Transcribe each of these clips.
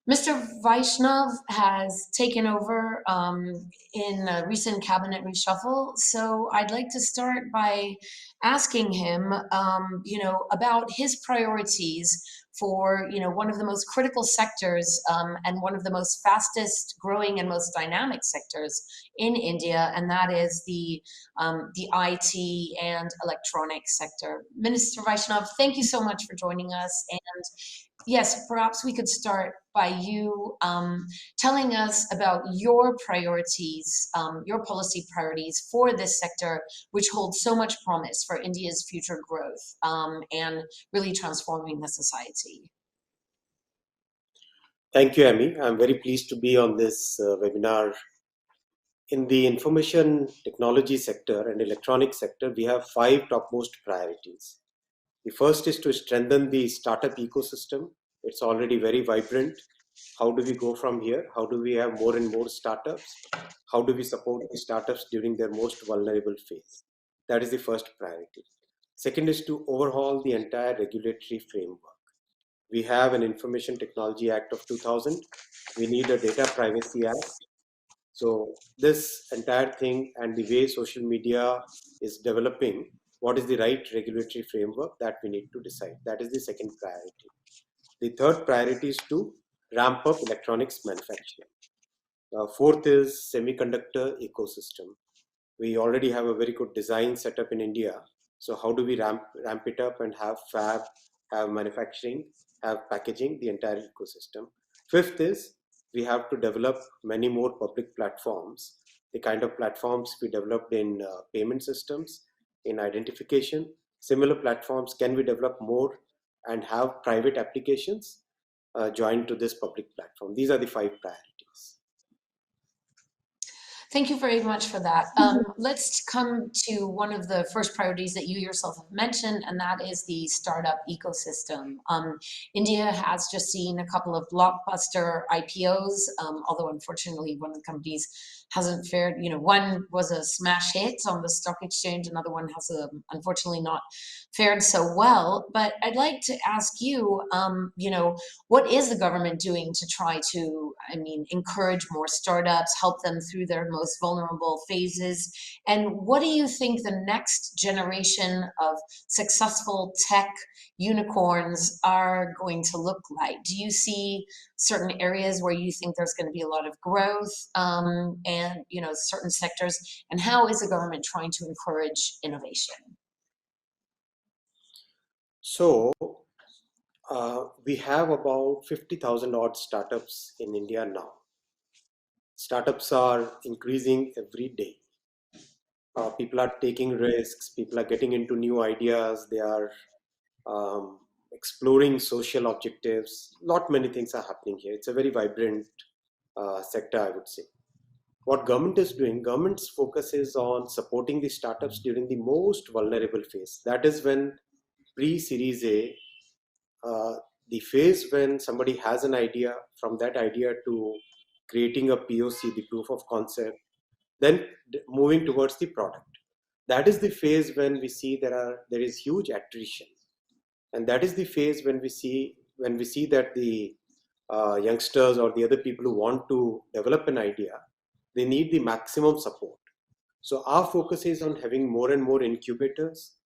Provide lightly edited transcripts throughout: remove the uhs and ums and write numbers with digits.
Mr. Vaishnav has taken over in a recent cabinet reshuffle, so I'd like to start by asking him, about his priorities for, one of the most critical sectors and one of the most fastest growing and most dynamic sectors in India, and that is the IT and electronics sector. Minister Vaishnav, thank you so much for joining us. And yes, perhaps we could start by you telling us about your priorities, your policy priorities for this sector, which holds so much promise for India's future growth and really transforming the society. Thank you, Amy. I'm very pleased to be on this webinar. In the information technology sector and electronic sector, we have five topmost priorities. The first is to strengthen the startup ecosystem. It's already very vibrant. How do we go from here? How do we have more and more startups? How do we support the startups during their most vulnerable phase? That is the first priority. Second is to overhaul the entire regulatory framework. We have an Information Technology Act of 2000. We need a Data Privacy Act. So this entire thing and the way social media is developing, what is the right regulatory framework that we need to decide? That is the second priority. The third priority is to ramp up electronics manufacturing. Fourth is semiconductor ecosystem. We already have a very good design setup in India. So how do we ramp it up and have fab, have manufacturing, have packaging, the entire ecosystem? Fifth is we have to develop many more public platforms, the kind of platforms we developed in payment systems, in identification. Similar platforms can we develop more and have private applications joined to this public platform. These are the five priorities. Thank you very much for that. Let's come to one of the first priorities that you yourself have mentioned, and that is the startup ecosystem. India has just seen a couple of blockbuster IPOs, although unfortunately one of the companies hasn't fared, one was a smash hit on the stock exchange, another one has unfortunately not fared so well. But I'd like to ask you, what is the government doing to try to, encourage more startups, help them through their most vulnerable phases? And what do you think the next generation of successful tech unicorns are going to look like? Do you see certain areas where you think there's going to be a lot of growth and, certain sectors? And how is the government trying to encourage innovation? So we have about 50,000 odd startups in India now. Startups are increasing every day. People are taking risks, people are getting into new ideas, they are exploring social objectives. Not many things are happening here. It's a very vibrant sector, I would say. What government is doing, government's focus is on supporting the startups during the most vulnerable phase. That is when pre-Series A, the phase when somebody has an idea, from that idea to creating a POC, the proof of concept, then moving towards the product. That is the phase when we see there is huge attrition, and that is the phase when we see that the youngsters or the other people who want to develop an idea, they need the maximum support. So our focus is on having more and more incubators,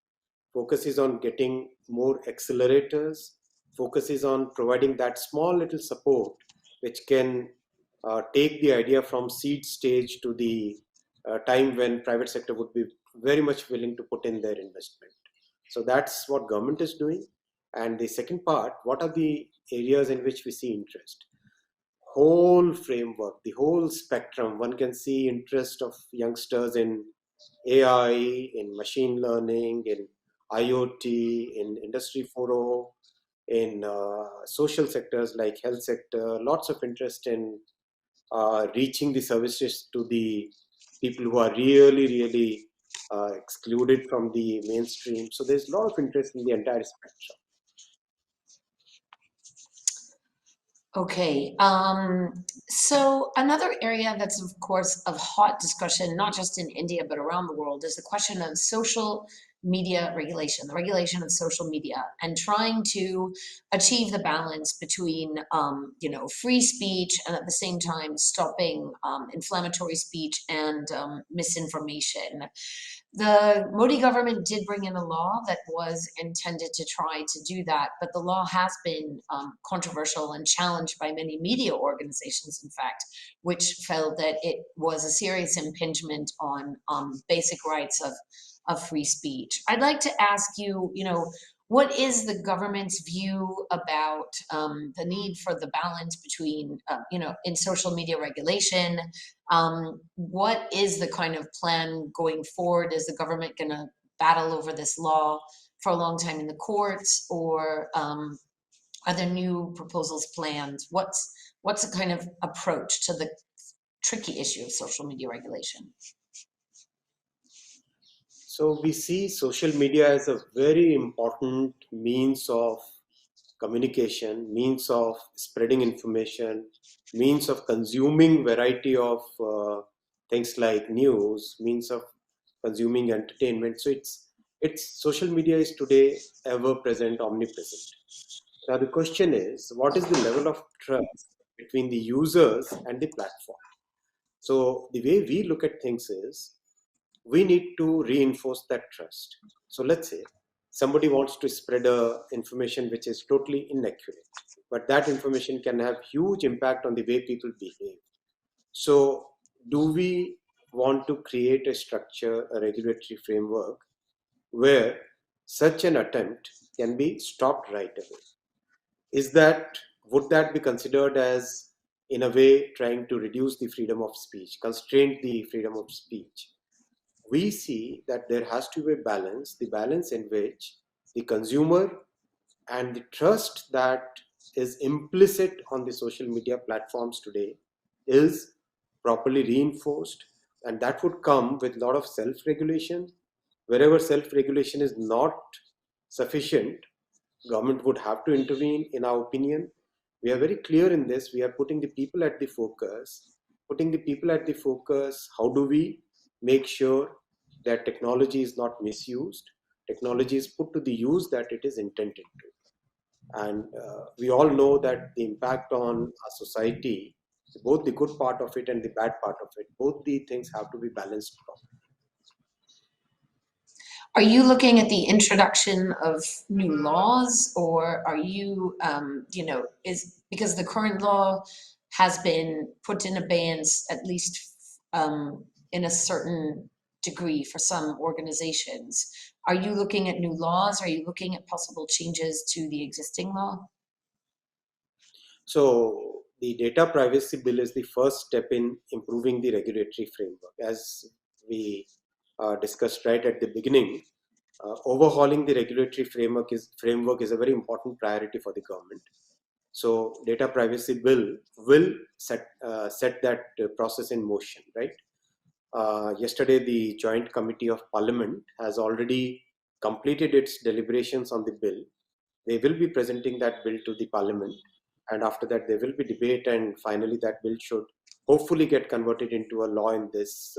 focus is on getting more accelerators, focus is on providing that small little support which can take the idea from seed stage to the time when private sector would be very much willing to put in their investment. So that's what government is doing. And the second part, what are the areas in which we see interest? Whole framework, the whole spectrum. One can see interest of youngsters in AI, in machine learning, in IoT, in Industry 4.0, in social sectors like health sector, lots of interest in reaching the services to the people who are really, really excluded from the mainstream. So there's a lot of interest in the entire spectrum. Okay, so another area that's of course of hot discussion, not just in India but around the world, is the question of social media regulation, the regulation of social media, and trying to achieve the balance between, free speech and at the same time stopping inflammatory speech and misinformation. The Modi government did bring in a law that was intended to try to do that, but the law has been controversial and challenged by many media organizations, in fact, which felt that it was a serious impingement on basic rights of free speech. I'd like to ask you, what is the government's view about the need for the balance between, in social media regulation? What is the kind of plan going forward? Is the government going to battle over this law for a long time in the courts, or are there new proposals planned? What's a kind of approach to the tricky issue of social media regulation? So we see social media as a very important means of communication, means of spreading information, means of consuming variety of things like news, means of consuming entertainment. So it's social media is today ever present, omnipresent. Now the question is, what is the level of trust between the users and the platform? So the way we look at things is we need to reinforce that trust. So let's say somebody wants to spread a information which is totally inaccurate, but that information can have huge impact on the way people behave. So do we want to create a structure, a regulatory framework where such an attempt can be stopped right away? Is that Would that be considered as in a way trying to reduce the freedom of speech, constrain the freedom of speech? We see that there has to be a balance, the balance in which the consumer and the trust that is implicit on the social media platforms today is properly reinforced, and that would come with a lot of self-regulation. Wherever self-regulation is not sufficient, government would have to intervene, in our opinion. We are very clear in this. We are putting the people at the focus. Putting the people at the focus, how do we make sure that technology is not misused? Technology is put to the use that it is intended to. And we all know that the impact on our society, both the good part of it and the bad part of it, both the things have to be balanced properly. Are you looking at the introduction of new laws, or are you, is because the current law has been put in abeyance, at least in a certain degree for some organizations? Are you looking at new laws? Are you looking at possible changes to the existing law? So the data privacy bill is the first step in improving the regulatory framework. As we discussed right at the beginning, overhauling the regulatory framework is a very important priority for the government. So data privacy bill will set that process in motion, right? Yesterday, the Joint Committee of Parliament has already completed its deliberations on the bill. They will be presenting that bill to the Parliament, and after that, there will be debate, and finally, that bill should hopefully get converted into a law in this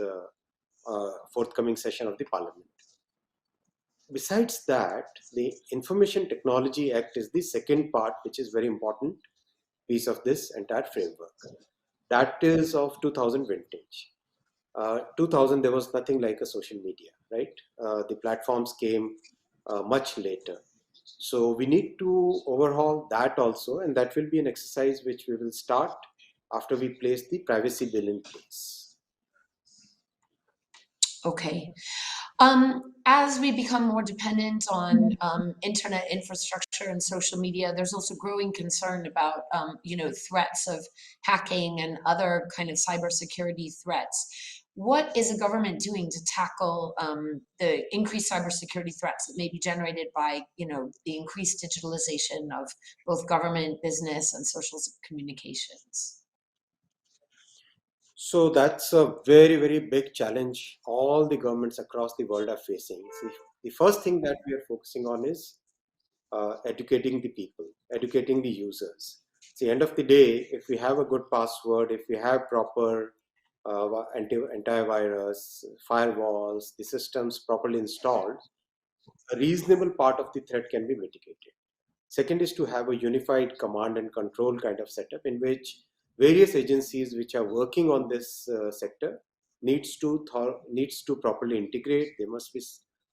forthcoming session of the Parliament. Besides that, the Information Technology Act is the second part, which is very important piece of this entire framework. That is of 2000 vintage. 2000, there was nothing like a social media, right? The platforms came much later. So we need to overhaul that also, and that will be an exercise which we will start after we place the privacy bill in place. Okay. As we become more dependent on internet infrastructure and social media, there's also growing concern about, threats of hacking and other kind of cybersecurity threats. What is the government doing to tackle the increased cybersecurity threats that may be generated by, the increased digitalization of both government, business, and social communications? So that's a very, very big challenge all the governments across the world are facing. See, the first thing that we are focusing on is educating the people, educating the users. See, end of the day, if we have a good password, if we have proper antivirus, firewalls, the systems properly installed, a reasonable part of the threat can be mitigated. Second is to have a unified command and control kind of setup in which various agencies which are working on this sector needs to properly integrate. There must be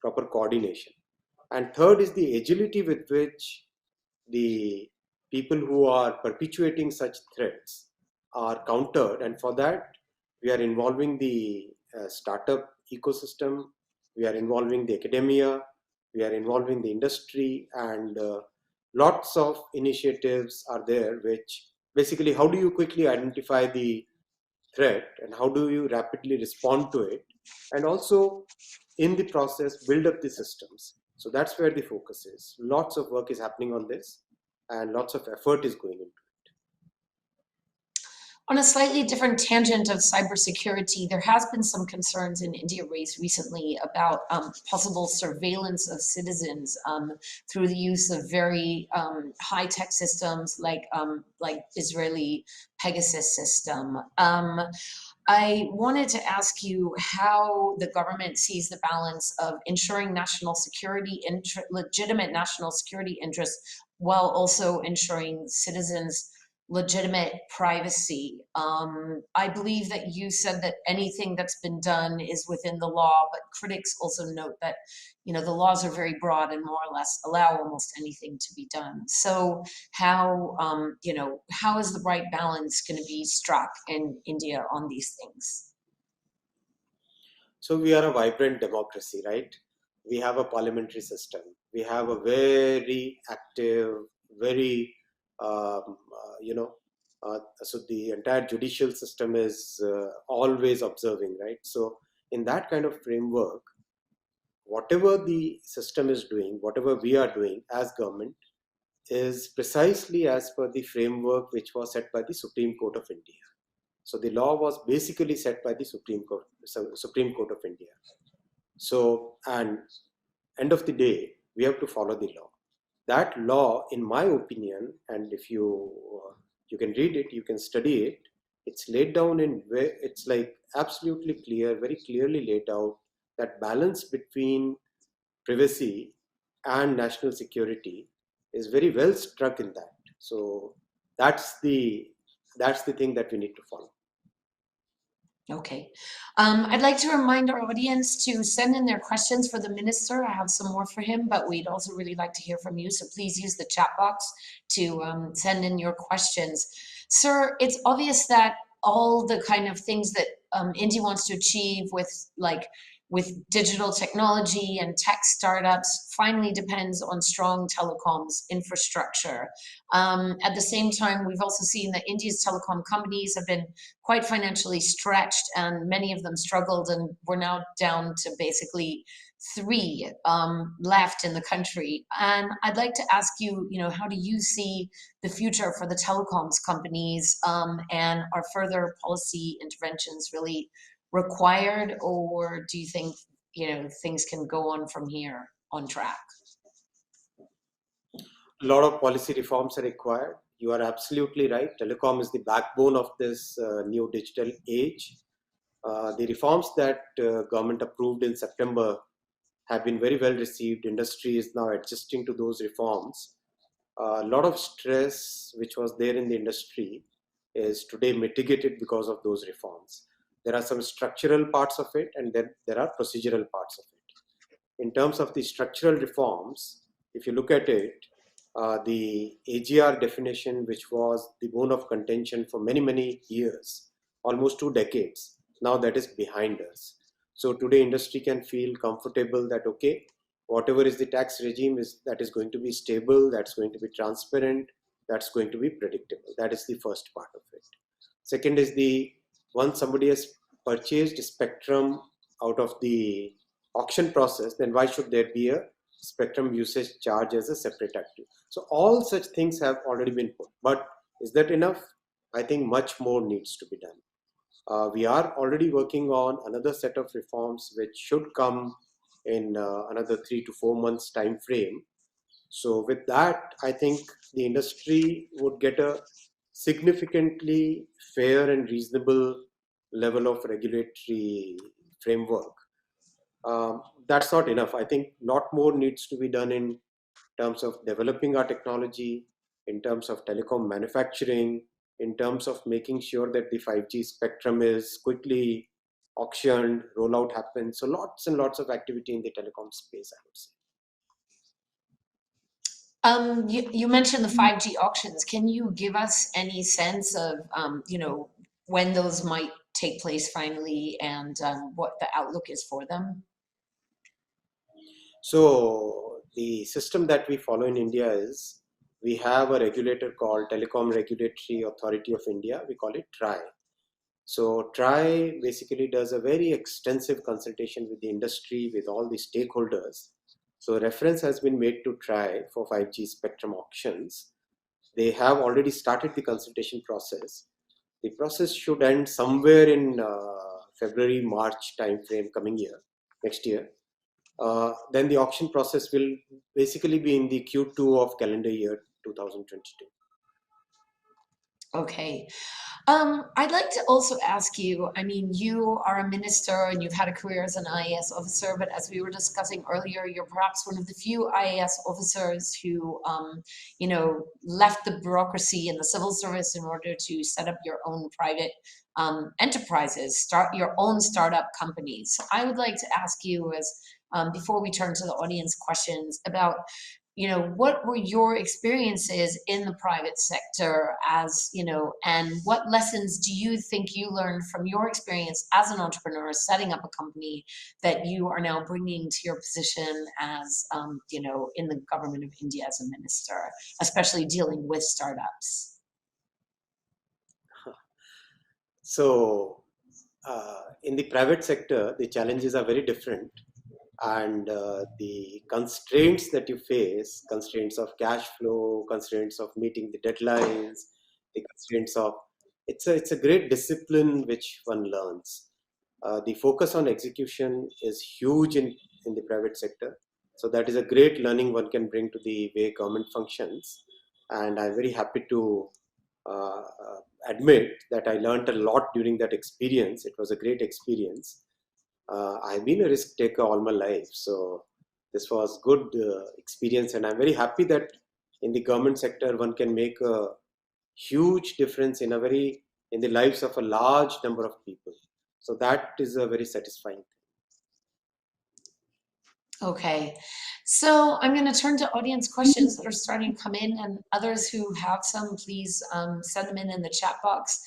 proper coordination. And third is the agility with which the people who are perpetuating such threats are countered. And for that, we are involving the startup ecosystem, we are involving the academia, we are involving the industry, and lots of initiatives are there which basically how do you quickly identify the threat and how do you rapidly respond to it, and also in the process build up the systems. So that's where the focus is. Lots of work is happening on this and lots of effort is going into. On a slightly different tangent of cybersecurity, there has been some concerns in India raised recently about possible surveillance of citizens through the use of very high-tech systems like Israeli Pegasus system. I wanted to ask you how the government sees the balance of ensuring national security, legitimate national security interests, while also ensuring citizens' legitimate privacy. I believe that you said that anything that's been done is within the law, but critics also note that, you know, the laws are very broad and more or less allow almost anything to be done. So how, you know, how is the right balance going to be struck in India on these things? So we are a vibrant democracy, right? We have a parliamentary system. We have a very active, very, you know, so the entire judicial system is always observing, right? So in that kind of framework, whatever the system is doing, whatever we are doing as government is precisely as per the framework which was set by the Supreme Court of India. So the law was basically set by the Supreme Court of India. So, and end of the day, we have to follow the law. That law, in my opinion, and if you can read it, you can study it. It's laid down in where it's like absolutely clear, very clearly laid out that balance between privacy and national security is very well struck in that. So that's the that's the thing that we need to follow. Okay. I'd like to remind our audience to send in their questions for the minister. I have some more for him, but we'd also really like to hear from you. So please use the chat box to send in your questions. Sir, it's obvious that all the kind of things that India wants to achieve with digital technology and tech startups finally depends on strong telecoms infrastructure. At the same time, we've also seen that India's telecom companies have been quite financially stretched, and many of them struggled, and we're now down to basically three left in the country. And I'd like to ask you, you know, how do you see the future for the telecoms companies, and are further policy interventions really required, or do you think, you know, things can go on from here on track? A lot of policy reforms are required. You are absolutely right. Telecom is the backbone of this new digital age. The reforms that government approved in September have been very well received. Industry is now adjusting to those reforms. A lot of stress which was there in the industry is today mitigated because of those reforms. There are some structural parts of it, and then there are procedural parts of it. In terms of the structural reforms, if you look at it, the AGR definition, which was the bone of contention for many, many years, almost 2 decades, now that is behind us. So today industry can feel comfortable that, okay, whatever is the tax regime is that is going to be stable, that's going to be transparent, that's going to be predictable. That is the first part of it. Second is the once somebody has purchased spectrum out of the auction process, then why should there be a spectrum usage charge as a separate active? So all such things have already been put. But is that enough? I think much more needs to be done. We are already working on another set of reforms which should come in another 3 to 4 months time frame. So with that, I think the industry would get a significantly fair and reasonable level of regulatory framework. That's not enough. I think a lot more needs to be done in terms of developing our technology, in terms of telecom manufacturing, in terms of making sure that the 5G spectrum is quickly auctioned, rollout happens. So lots and lots of activity in the telecom space, I would say. You mentioned the 5G auctions. Can you give us any sense of, when those might take place finally and what the outlook is for them? So the system that we follow in India is we have a regulator called Telecom Regulatory Authority of India. We call it TRAI. So TRAI basically does a very extensive consultation with the industry, with all the stakeholders. So reference has been made to TRAI for 5G spectrum auctions. They have already started the consultation process. The process should end somewhere in February, March timeframe coming year, next year. Then the auction process will basically be in the Q2 of calendar year 2022. Okay. I'd like to also ask you, I mean, you are a minister and you've had a career as an IAS officer, but as we were discussing earlier, you're perhaps one of the few IAS officers who, left the bureaucracy and the civil service in order to set up your own private enterprises, start your own startup companies. So I would like to ask you as, before we turn to the audience questions about what were your experiences in the private sector as, and what lessons do you think you learned from your experience as an entrepreneur setting up a company that you are now bringing to your position as, in the government of India as a minister, especially dealing with startups? So in the private sector, the challenges are very different, and the constraints that you face, constraints of cash flow, constraints of meeting the deadlines, the constraints of it's a great discipline which one learns. The focus on execution is huge in the private sector, so that is a great learning one can bring to the way government functions. And I'm very happy to admit that I learned a lot during that experience. It was a great experience. I've been a risk taker all my life, so this was good experience, and I'm very happy that in the government sector one can make a huge difference in the lives of a large number of people. So that is a very satisfying. Okay, so I'm going to turn to audience questions that are starting to come in, and others who have some, please send them in the chat box.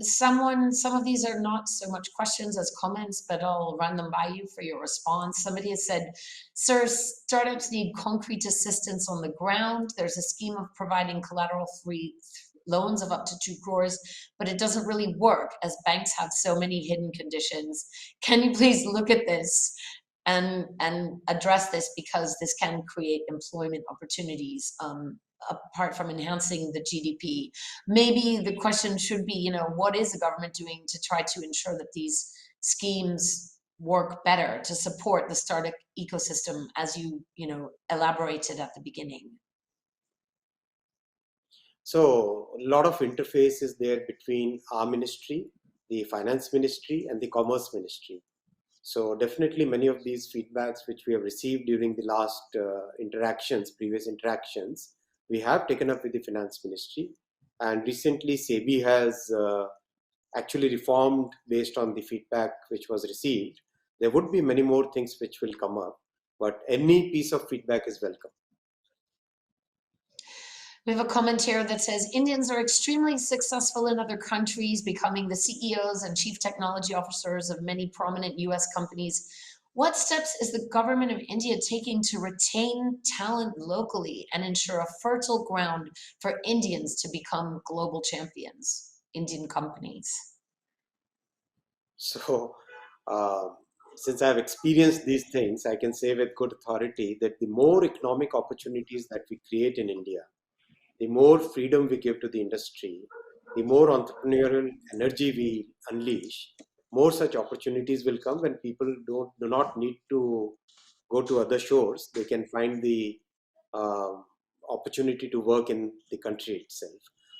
Some of these are not so much questions as comments, but I'll run them by you for your response. Somebody has said, "Sir, startups need concrete assistance on the ground. There's a scheme of providing collateral-free loans of up to 2 crores, but it doesn't really work as banks have so many hidden conditions. Can you please look at this and address this because this can create employment opportunities apart from enhancing the GDP. Maybe the question should be, what is the government doing to try to ensure that these schemes work better to support the startup ecosystem as elaborated at the beginning? So a lot of interface is there between our ministry, the finance ministry, and the commerce ministry. So definitely many of these feedbacks which we have received during the last previous interactions, we have taken up with the finance ministry. And recently SEBI has actually reformed based on the feedback which was received. There would be many more things which will come up, but any piece of feedback is welcome. We have a comment here that says Indians are extremely successful in other countries, becoming the CEOs and chief technology officers of many prominent US companies. What steps is the government of India taking to retain talent locally and ensure a fertile ground for Indians to become global champions, Indian companies? So since I've experienced these things, I can say with good authority that the more economic opportunities that we create in India, the more freedom we give to the industry, the more entrepreneurial energy we unleash, more such opportunities will come when people do not need to go to other shores. They can find the um, opportunity to work in the country itself.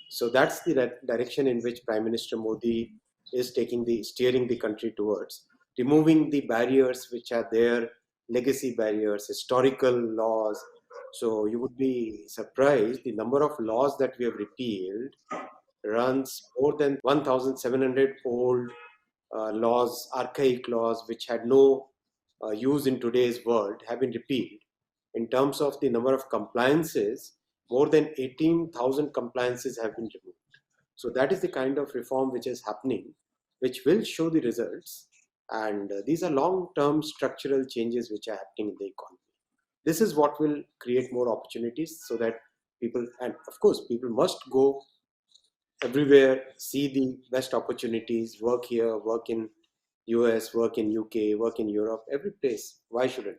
So that's the direction in which Prime Minister Modi is steering the country towards. removing the barriers which are there, legacy barriers, historical laws. So you would be surprised the number of laws that we have repealed runs more than 1,700 old laws, archaic laws, which had no use in today's world, have been repealed. In terms of the number of compliances, more than 18,000 compliances have been removed. So that is the kind of reform which is happening, which will show the results. And these are long-term structural changes which are happening in the economy. This is what will create more opportunities so that people, and of course, people must go everywhere, see the best opportunities, work here, work in US, work in UK, work in Europe, every place. Why shouldn't?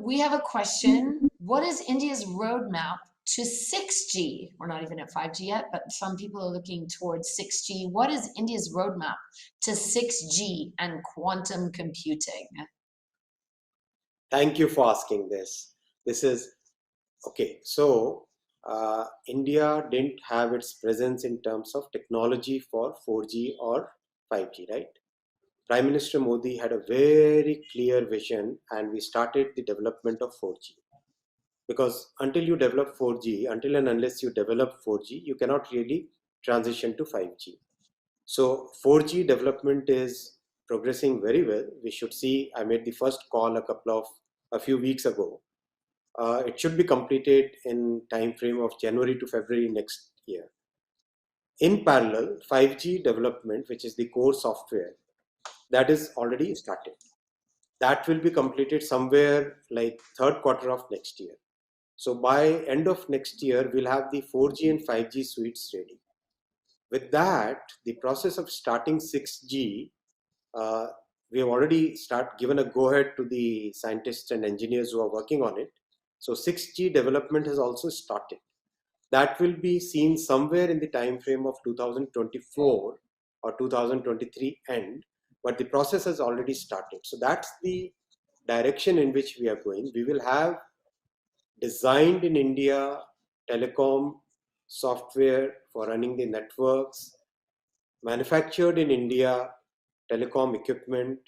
We have a question. What is India's roadmap to 6G? We're not even at 5G yet, but some people are looking towards 6G. What is India's roadmap to 6G and quantum computing? Thank you for asking this. This is okay. So, India didn't have its presence in terms of technology for 4G or 5G, right? Prime Minister Modi had a very clear vision, and we started the development of 4G. Because until you develop 4G, until and unless you develop 4G, you cannot really transition to 5G. So 4G development is progressing very well. We should see, I made the first call a few weeks ago. It should be completed in time frame of January to February next year. In parallel, 5G development, which is the core software, that is already started. That will be completed somewhere like third quarter of next year. So by end of next year, we'll have the 4G and 5G suites ready. With that, the process of starting 6G, uh, we have already given a go ahead to the scientists and engineers who are working on it. So 6G development has also started. That will be seen somewhere in the time frame of 2024 or 2023 end, but the process has already started. So that's the direction in which we are going. We will have designed in India telecom software for running the networks, manufactured in India telecom equipment,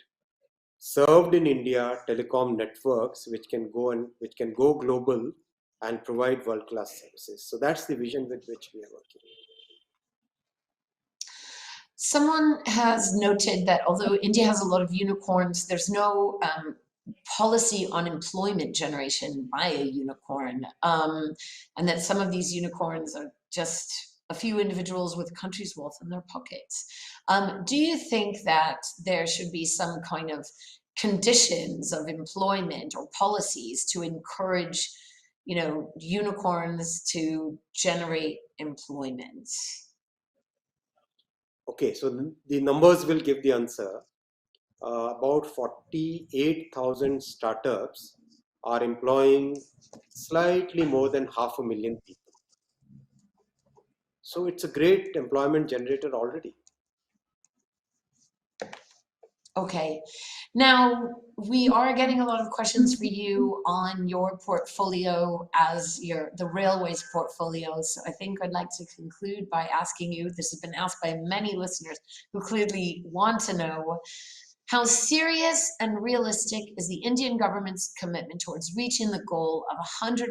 served in India telecom networks which can go global and provide world-class services. So that's the vision with which we are working. Someone has noted that although India has a lot of unicorns, there's no policy on employment generation by a unicorn, and that some of these unicorns are just a few individuals with countries' wealth in their pockets. Do you think that there should be some kind of conditions of employment or policies to encourage, unicorns to generate employment? Okay, so the numbers will give the answer. About 48,000 startups are employing slightly more than 500,000 people. So it's a great employment generator already. Okay. Now, we are getting a lot of questions for you on your portfolio as the railways portfolio. So I think I'd like to conclude by asking you, this has been asked by many listeners who clearly want to know, how serious and realistic is the Indian government's commitment towards reaching the goal of 100%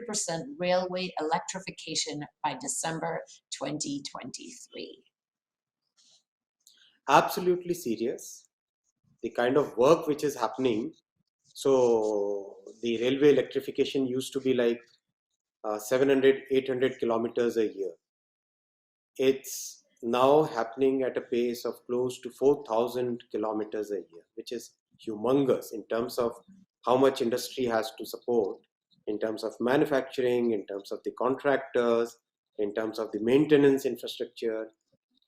railway electrification by December 2023? Absolutely serious. The kind of work which is happening. So the railway electrification used to be like 700, 800 kilometers a year. It's now happening at a pace of close to 4,000 kilometers a year, which is humongous in terms of how much industry has to support, in terms of manufacturing, in terms of the contractors, in terms of the maintenance infrastructure.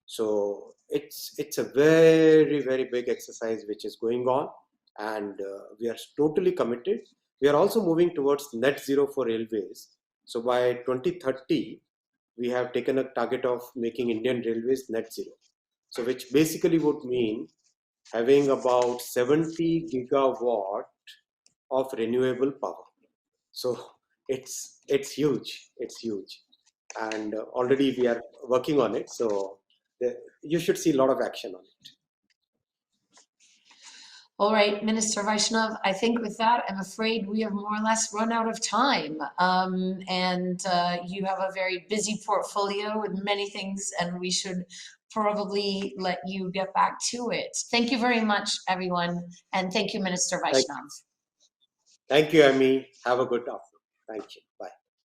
So it's a very big exercise which is going on, and we are totally committed. We are also moving towards net zero for railways. So by 2030, we have taken a target of making Indian railways net zero. So which basically would mean having about 70 gigawatt of renewable power. So it's huge. It's huge, and already we are working on it. So You should see a lot of action on it. All right, Minister Vaishnav, I think with that, I'm afraid we have more or less run out of time. And you have a very busy portfolio with many things, and we should probably let you get back to it. Thank you very much, everyone. And thank you, Minister Thank, Vaishnav. thank you, Amy. Have a good afternoon. Thank you. Bye.